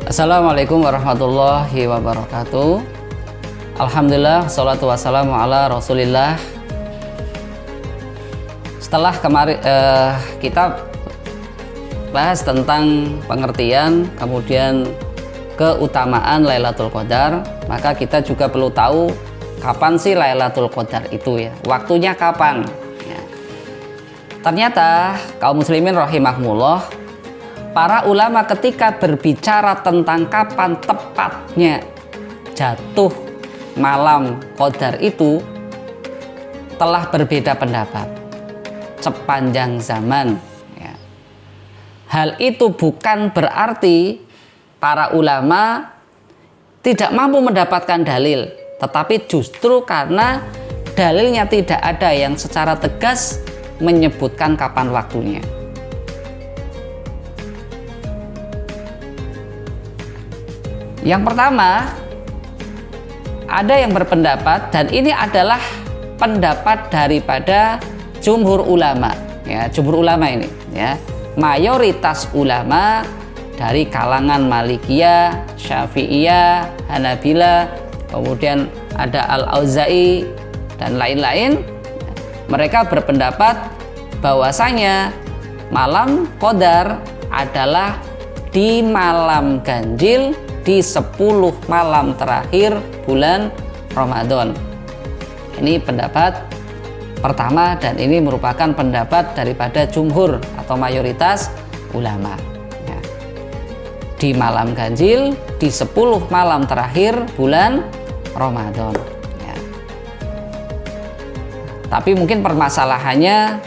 Assalamualaikum warahmatullahi wabarakatuh. Alhamdulillah, salatu wassalamu ala rasulillah. Setelah kemarin kita bahas tentang pengertian, kemudian keutamaan Lailatul Qadar, maka kita juga perlu tahu kapan sih Lailatul Qadar itu ya, waktunya kapan ya. Ternyata kaum muslimin rahimahumullah, para ulama ketika berbicara tentang kapan tepatnya jatuh malam Qadar itu telah berbeda pendapat sepanjang zaman ya. Hal itu bukan berarti para ulama tidak mampu mendapatkan dalil, tetapi justru karena dalilnya tidak ada yang secara tegas menyebutkan kapan waktunya. Yang pertama, ada yang berpendapat, dan ini adalah pendapat daripada jumhur ulama ya, jumhur ulama ini ya, mayoritas ulama dari kalangan Malikiyah, Syafi'iyah, Hanabila, kemudian ada Al-Auza'i dan lain-lain. Mereka berpendapat bahwasanya malam Qadar adalah di malam ganjil di 10 malam terakhir bulan Ramadan. Ini pendapat pertama, dan ini merupakan pendapat daripada jumhur atau mayoritas ulama ya. Di malam ganjil di 10 malam terakhir bulan Ramadan ya. Tapi mungkin permasalahannya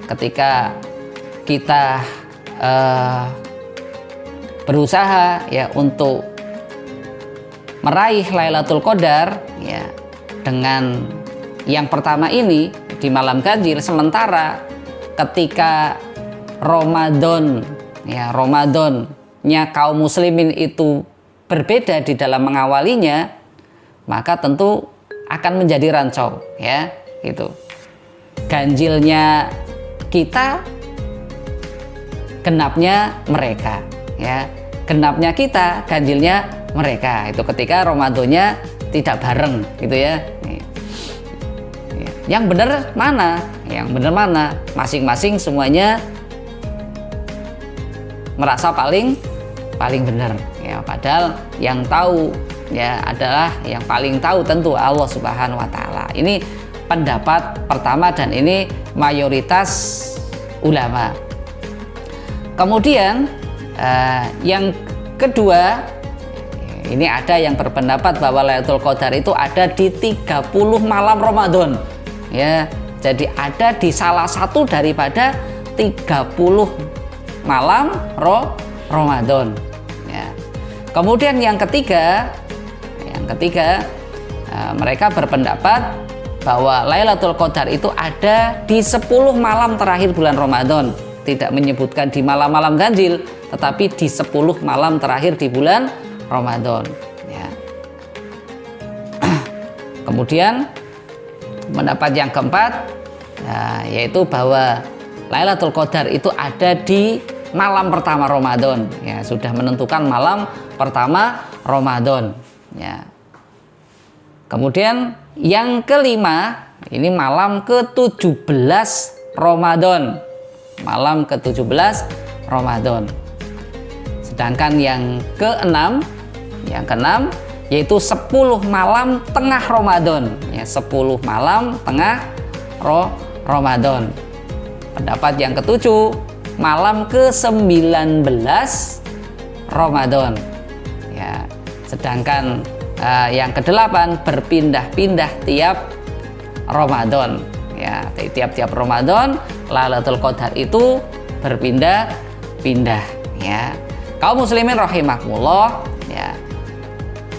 ketika kita berusaha ya untuk meraih Lailatul Qadar ya dengan yang pertama ini di malam ganjil, sementara ketika Ramadan ya, Ramadannya kaum muslimin itu berbeda di dalam mengawalinya, maka tentu akan menjadi rancau ya gitu. Ganjilnya kita, genapnya mereka ya, genapnya kita, ganjilnya mereka. Itu ketika Ramadannya tidak bareng gitu ya. Yang benar mana? Yang benar mana? Masing-masing semuanya merasa paling benar ya, padahal yang tahu ya adalah yang paling tahu tentu Allah Subhanahu wa taala. Ini pendapat pertama dan ini mayoritas ulama. Kemudian yang kedua, ini ada yang berpendapat bahwa Lailatul Qadar itu ada di 30 malam Ramadan ya. Jadi ada di salah satu daripada 30 malam Ramadan ya. Kemudian yang ketiga, mereka berpendapat bahwa Lailatul Qadar itu ada di 10 malam terakhir bulan Ramadan. Tidak menyebutkan di malam-malam ganjil, tetapi di 10 malam terakhir di bulan Ramadan ya. Kemudian pendapat yang keempat yaitu bahwa Lailatul Qadar itu ada di malam pertama Ramadan ya, sudah menentukan malam pertama Ramadan ya. Kemudian yang kelima, ini malam ke-17 Ramadan, malam ke-17 Ramadan. Sedangkan yang keenam yaitu 10 malam tengah Ramadan ya, 10 malam tengah Ramadan. Pendapat yang ketujuh, malam ke-19 Ramadan ya. Sedangkan yang kedelapan, berpindah-pindah tiap Ramadan ya. Tiap-tiap Ramadan Lailatul Qadar itu berpindah-pindah ya. Kaum muslimin rahimahumullah ya,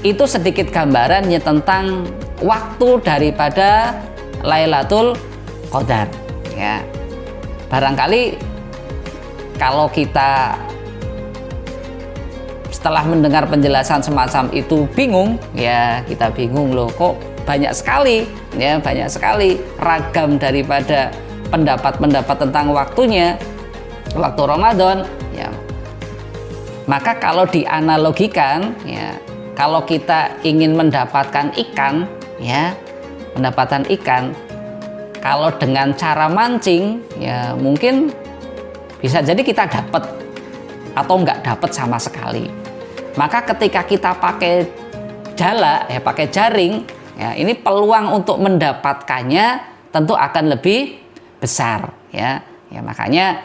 itu sedikit gambarannya tentang waktu daripada Lailatul Qadar ya. Barangkali kalau kita setelah mendengar penjelasan semacam itu bingung ya, kita bingung loh, kok banyak sekali ya, banyak sekali ragam daripada pendapat-pendapat tentang waktunya, waktu Ramadan ya. Maka kalau dianalogikan, ya, kalau kita ingin mendapatkan ikan, ya, mendapatkan ikan, kalau dengan cara mancing, ya mungkin bisa jadi kita dapat atau nggak dapat sama sekali. Maka ketika kita pakai jala, ya pakai jaring, ya ini peluang untuk mendapatkannya tentu akan lebih besar, ya. Ya makanya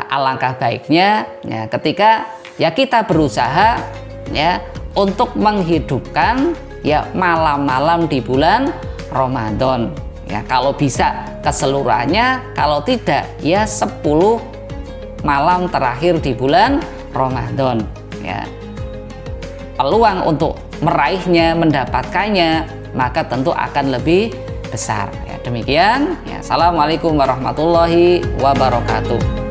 alangkah baiknya ya ketika ya kita berusaha ya untuk menghidupkan ya malam-malam di bulan Ramadan. Ya kalau bisa keseluruhannya, kalau tidak ya 10 malam terakhir di bulan Ramadan. Ya. Peluang untuk meraihnya, mendapatkannya maka tentu akan lebih besar. Ya, demikian. Ya, assalamualaikum warahmatullahi wabarakatuh.